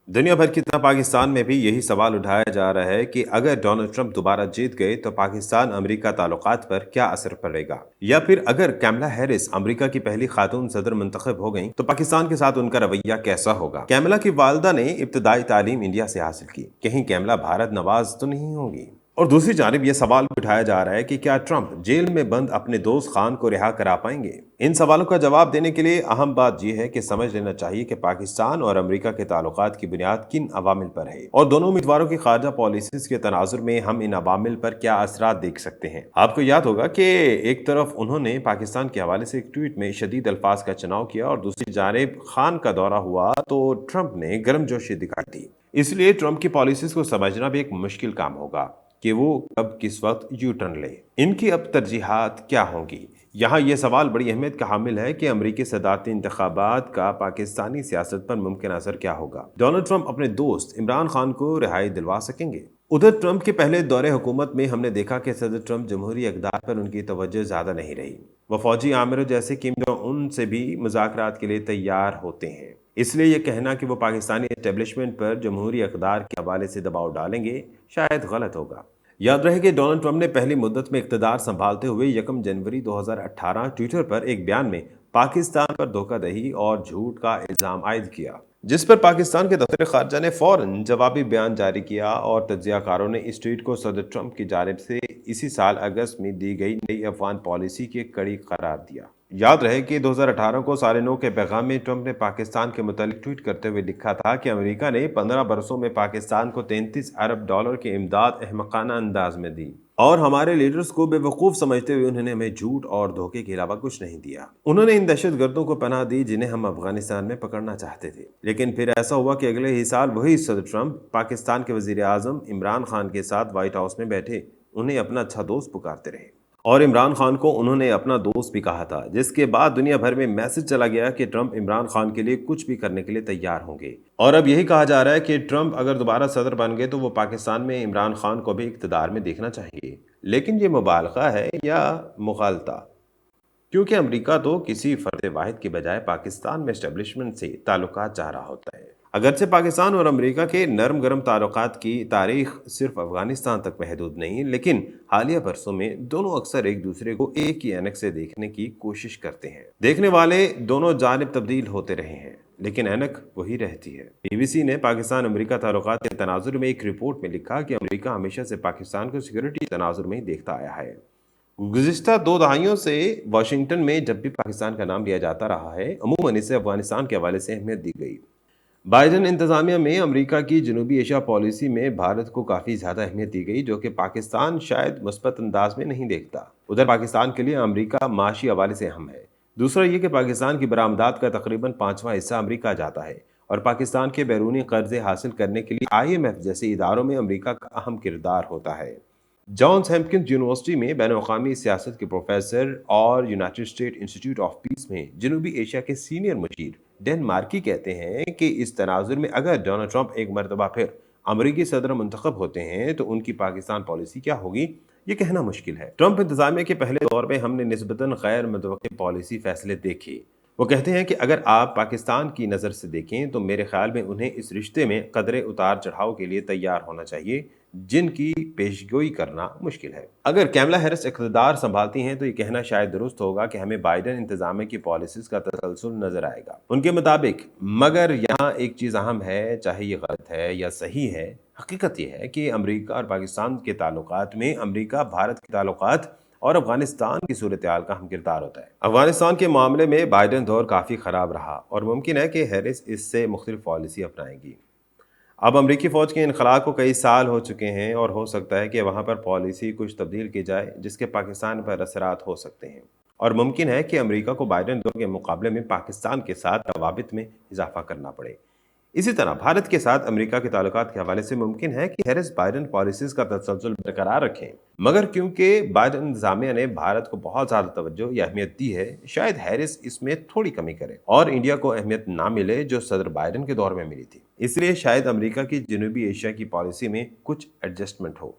दुनिया भर की तरह पाकिस्तान में भी यही सवाल उठाया जा रहा है कि अगर डोनाल्ड ट्रंप दोबारा जीत गए तो पाकिस्तान अमेरिका ताल्लुकात पर क्या असर पड़ेगा, या फिर अगर कैमला हैरिस अमेरिका की पहली खातून सदर मुंतखब हो गई तो पाकिस्तान के साथ उनका रवैया कैसा होगा। कैमला की वालदा ने इब्तदाई तालीम इंडिया से हासिल की, कहीं कैमला भारत नवाज तो नहीं होगी। और दूसरी जानिब यह सवाल भी उठाया जा रहा है कि क्या ट्रंप जेल में बंद अपने दोस्त खान को रिहा करा पाएंगे। इन सवालों का जवाब देने के लिए अहम बात यह है कि समझ लेना चाहिए कि पाकिस्तान और अमेरिका के ताल्लुकात की बुनियाद किन अवामिल पर है और दोनों उम्मीदवारों की खारजा पॉलिसीज के तनाजुर में हम इन अवामिल पर क्या असरात देख सकते हैं। आपको याद होगा कि एक तरफ उन्होंने पाकिस्तान के हवाले से एक ट्वीट में शदीद अल्फाज का चुनाव किया और दूसरी जानिब खान का दौरा हुआ तो ट्रंप ने गर्मजोशी दिखाई दी। इसलिए ट्रंप की पॉलिसीज को समझना भी एक मुश्किल काम होगा कि वो कब किस वक्त यू टर्न ले। इनकी अब तरजीहात क्या होंगी। यहाँ ये सवाल बड़ी अहमियत का हामिल है कि अमरीकी सदारती इंतखाबात का पाकिस्तानी सियासत पर मुमकिन असर क्या होगा। डोनाल्ड ट्रंप अपने दोस्त इमरान खान को रिहाई दिलवा सकेंगे। उधर ट्रंप के पहले दौरे हुकूमत में हमने देखा कि सदर ट्रंप जमहूरी इक़दार पर उनकी तवज्जो ज़्यादा नहीं रही। वह फौजी आमिरों जैसे किम जोंग उन से भी मुज़ाकरात के लिए तैयार होते हैं। इसलिए यह कहना कि वो पाकिस्तानी एस्टेब्लिशमेंट पर जमहूरी इक़दार के हवाले से दबाव डालेंगे शायद गलत होगा। याद रहे कि डोनाल्ड ट्रंप ने पहली मुद्दत में इक़्तिदार संभालते हुए 1 जनवरी 2018 ट्विटर पर एक बयान में पाकिस्तान पर धोखाधड़ी और झूठ का इल्ज़ाम आयद किया, जिस पर पाकिस्तान के दफ्तर खारजा ने फौरन जवाबी बयान जारी किया और तज्ज़ियाकारों ने इस ट्वीट को सदर ट्रंप की जानिब से इसी साल अगस्त में दी गई नई अफगान पॉलिसी की कड़ी करार दिया। याद रहे कि 2018 को साले 9 के पैगाम में ट्रंप ने पाकिस्तान के मुतालिक ट्वीट करते हुए लिखा था कि अमेरिका ने 15 बरसों में पाकिस्तान को $33 अरब की इमदाद अहमकाना अंदाज में दी और हमारे लीडर्स को बेवकूफ़ समझते हुए उन्होंने हमें झूठ और धोखे के अलावा कुछ नहीं दिया। उन्होंने इन दहशतगर्दों को पनाह दी जिन्हें हम अफगानिस्तान में पकड़ना चाहते थे। लेकिन फिर ऐसा हुआ कि अगले ही साल वही सदर ट्रंप पाकिस्तान के वज़ीर आज़म इमरान खान के साथ व्हाइट हाउस में बैठे उन्हें अपना अच्छा दोस्त पुकारते रहे और इमरान खान को उन्होंने अपना दोस्त भी कहा था, जिसके बाद दुनिया भर में मैसेज चला गया कि ट्रंप इमरान खान के लिए कुछ भी करने के लिए तैयार होंगे। और अब यही कहा जा रहा है कि ट्रंप अगर दोबारा सदर बन गए तो वो पाकिस्तान में इमरान खान को भी इक़्तिदार में देखना चाहिए। लेकिन ये मुबालगा है या मुगालता, क्योंकि अमेरिका तो किसी फर्द वाहिद के बजाय पाकिस्तान में एस्टेब्लिशमेंट से ताल्लुकात चाह रहा होता है। अगरचे पाकिस्तान और अमेरिका के नरम गरम ताल्लुकात की तारीख सिर्फ अफगानिस्तान तक महदूद नहीं, लेकिन हालिया बरसों में दोनों अक्सर एक दूसरे को एक ही ऐनक से देखने की कोशिश करते हैं। देखने वाले दोनों जानिब तब्दील होते रहे हैं लेकिन ऐनक वही रहती है। बीबीसी ने पाकिस्तान अमेरिका ताल्लुकात के तनाजुर में एक रिपोर्ट में लिखा कि अमेरिका हमेशा से पाकिस्तान को सिक्योरिटी तनाजुर में ही देखता आया है। गुज़िश्ता 2 दहाइयों से वाशिंगटन में जब भी पाकिस्तान का नाम लिया जाता रहा है, अमूमन इसे अफगानिस्तान के हवाले से अहमियत दी गई। बाइडेन इंतज़ामिया में अमेरिका की जनूबी एशिया पॉलिसी में भारत को काफ़ी ज़्यादा अहमियत दी गई, जो कि पाकिस्तान शायद मुस्बत अंदाज में नहीं देखता। उधर पाकिस्तान के लिए अमेरिका माशी हवाले से अहम है। दूसरा ये कि पाकिस्तान की बरामदात का तकरीबन 5वां हिस्सा अमेरिका जाता है और पाकिस्तान के बैरूनी कर्जे हासिल करने के लिए IMF जैसे इदारों में अमेरिका का अहम किरदार होता है। जॉन्स हॉपकिंस यूनिवर्सिटी में बैन-अवी सियासत के प्रोफेसर और United state institute of peace में जनूबी एशिया के सीनियर मुशीर डैन मार्की कहते हैं कि इस तनाजुर में अगर डोनाल्ड ट्रंप एक मरतबा फिर अमरीकी सदर मुंतखब होते हैं तो उनकी पाकिस्तान पॉलिसी क्या होगी, ये कहना मुश्किल है। ट्रंप इंतजामिया के पहले दौर में हमने निस्बतन गैर मुतवक्किल पॉलिसी फैसले देखे। वो कहते हैं कि अगर आप पाकिस्तान की नज़र से देखें तो मेरे ख्याल में उन्हें इस रिश्ते में कदरे उतार चढ़ाव के लिए तैयार होना चाहिए जिनकी पेशगोई करना मुश्किल है। अगर कैमला हैरिस इक़्तिदार संभालती हैं तो ये कहना शायद दुरुस्त होगा कि हमें बाइडेन इंतजामिया की पॉलिसीज का तसलसल नजर आएगा उनके मुताबिक। मगर यहाँ एक चीज़ अहम है, चाहे ये गलत है या सही है, हकीकत यह है कि अमेरिका और पाकिस्तान के ताल्लुकात में अमेरिका भारत के ताल्लुकात और अफगानिस्तान की सूरत-ए-हाल का अहम किरदार होता है। अफगानिस्तान के मामले में बाइडेन दौर काफ़ी ख़राब रहा और मुमकिन है कि हैरिस इससे मुख्तलिफ पॉलिसी अपनाएंगी। अब अमरीकी फ़ौज के इनखला को कई साल हो चुके हैं और हो सकता है कि वहाँ पर पॉलिसी कुछ तब्दील की जाए जिसके पाकिस्तान पर असरात हो सकते हैं और मुमकिन है कि अमेरिका को बाइडेन दौर के मुकाबले में पाकिस्तान के साथ रवाबित में इजाफा करना पड़े। इसी तरह भारत के साथ अमेरिका के ताल्लुकात के हवाले से मुमकिन है कि हैरिस बाइडेन पॉलिसीज का तसलसल बरकरार रखें, मगर क्योंकि बाइडेन इंतजामिया ने भारत को बहुत ज़्यादा तवज्जो या अहमियत दी है, शायद हैरिस इसमें थोड़ी कमी करे और इंडिया को अहमियत ना मिले जो सदर बाइडेन के दौर में मिली थी। इसलिए शायद अमेरिका की जनूबी एशिया की पॉलिसी में कुछ एडजस्टमेंट हो।